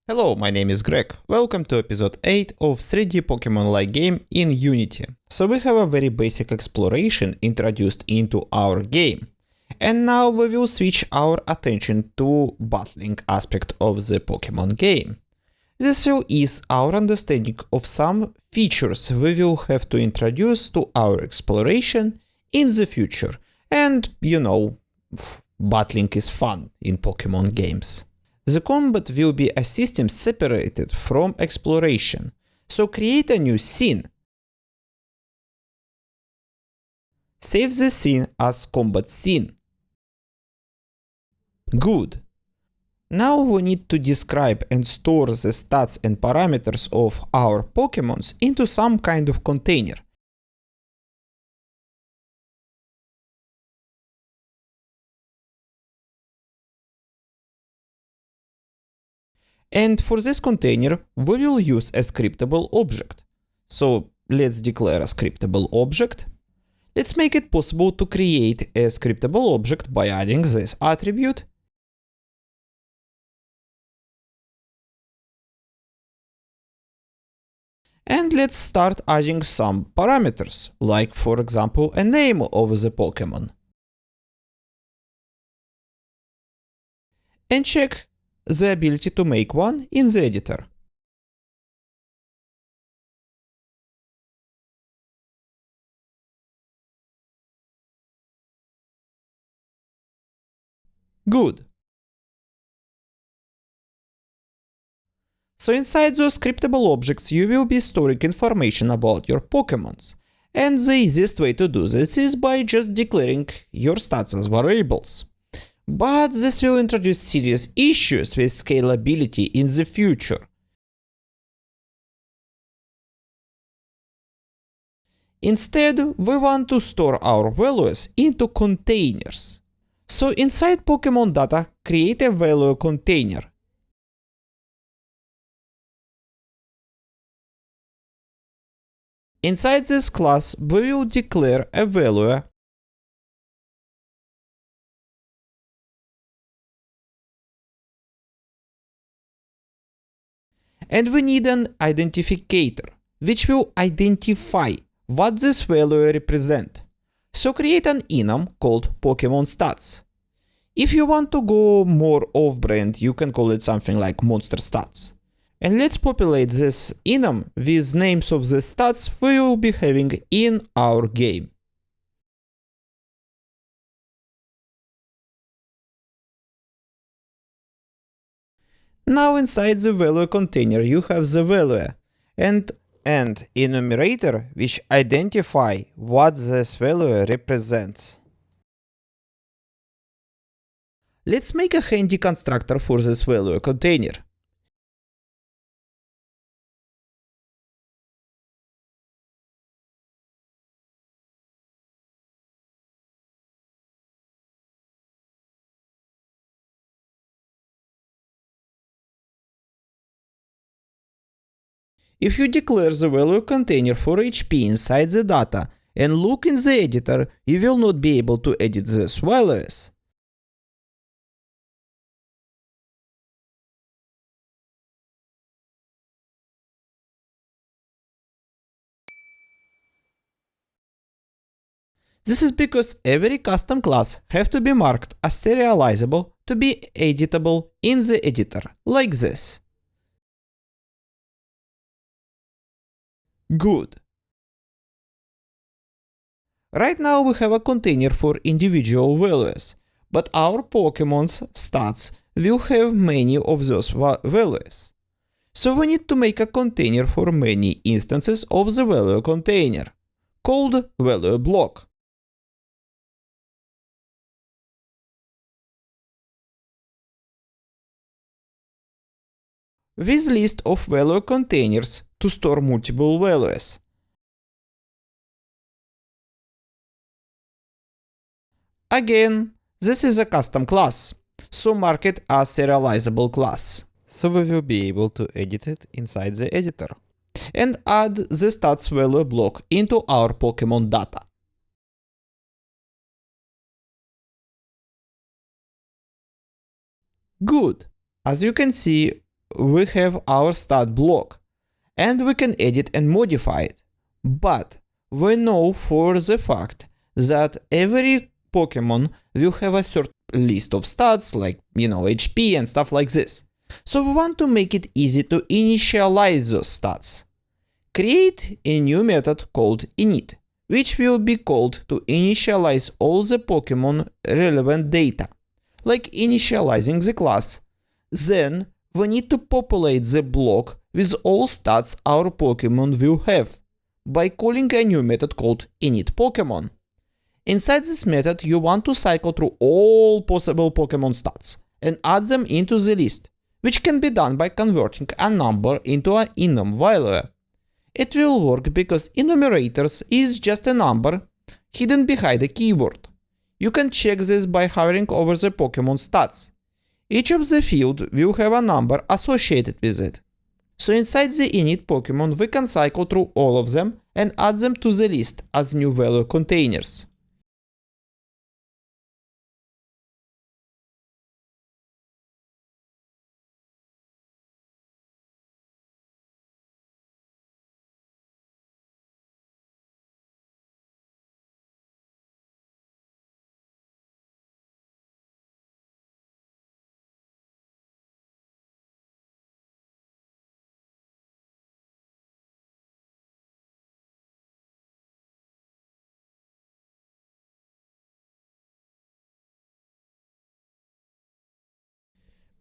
Hello, my name is Greg. Welcome to episode 8 of 3D Pokemon-like game in Unity. So we have a very basic exploration introduced into our game. And now we will switch our attention to battling aspect of the Pokemon game. This will ease our understanding of some features we will have to introduce to our exploration in the future. And battling is fun in Pokemon games. The combat will be a system separated from exploration, so create a new scene. Save the scene as combat scene. Good. Now we need to describe and store the stats and parameters of our Pokemons into some kind of container. And for this container, we will use a scriptable object. So let's declare a scriptable object. Let's make it possible to create a scriptable object by adding this attribute. And let's start adding some parameters, like for example a name of the Pokemon. And check the ability to make one in the editor. Good. So inside those scriptable objects you will be storing information about your Pokemons. And the easiest way to do this is by just declaring your stats as variables. But this will introduce serious issues with scalability in the future. Instead, we want to store our values into containers. So inside Pokemon data, create a value container. Inside this class, we will declare a value and we need an identifier, which will identify what this value represents. So create an enum called Pokemon Stats. If you want to go more off-brand, you can call it something like Monster Stats. And let's populate this enum with names of the stats we will be having in our game. Now inside the value container you have the value and enumerator which identify what this value represents. Let's make a handy constructor for this value container. If you declare the value container for HP inside the data and look in the editor, you will not be able to edit these values. This is because every custom class have to be marked as serializable to be editable in the editor, like this. Good. Right now we have a container for individual values, but our Pokemon's stats will have many of those values. So we need to make a container for many instances of the value container, called value block. With list of value containers to store multiple values. Again, this is a custom class, so mark it as serializable class. So we will be able to edit it inside the editor. And add the stats value block into our Pokemon data. Good. As you can see, we have our stat block, and we can edit and modify it. But we know for the fact that every Pokemon will have a certain list of stats, like, HP and stuff like this. So we want to make it easy to initialize those stats. Create a new method called init, which will be called to initialize all the Pokemon relevant data, like initializing the class. Then we need to populate the block with all stats our Pokemon will have by calling a new method called initPokemon. Inside this method, you want to cycle through all possible Pokemon stats and add them into the list, which can be done by converting a number into an enum value. It will work because enumerators is just a number hidden behind a keyword. You can check this by hovering over the Pokemon stats. Each of the fields will have a number associated with it. So inside the init Pokemon we can cycle through all of them and add them to the list as new value containers.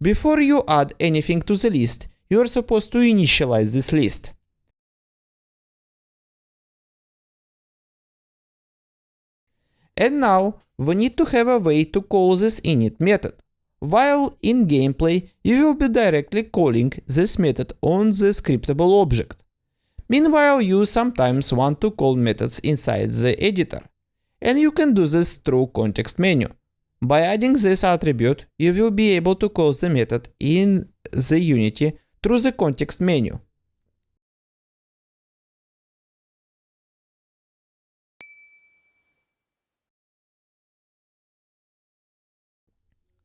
Before you add anything to the list, you are supposed to initialize this list. And now we need to have a way to call this init method. While in gameplay, you will be directly calling this method on the scriptable object. Meanwhile, you sometimes want to call methods inside the editor, and you can do this through context menu. By adding this attribute, you will be able to call the method in the Unity through the context menu.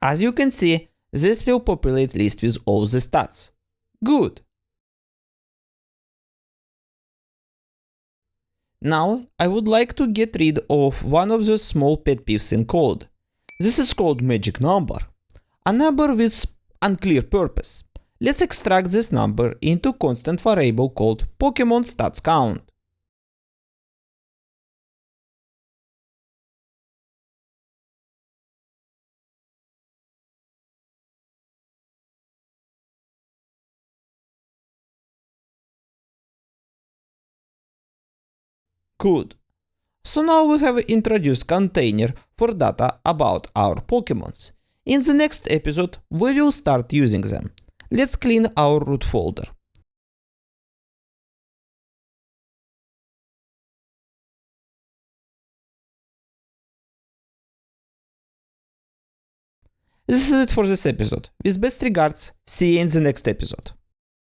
As you can see, this will populate list with all the stats. Good! Now, I would like to get rid of one of the small pet peeves in code. This is called magic number. A number with unclear purpose. Let's extract this number into constant variable called Pokemon stats count. Good. So now we have introduced container for data about our Pokemons. In the next episode, we will start using them. Let's clean our root folder. This is it for this episode. With best regards, see you in the next episode.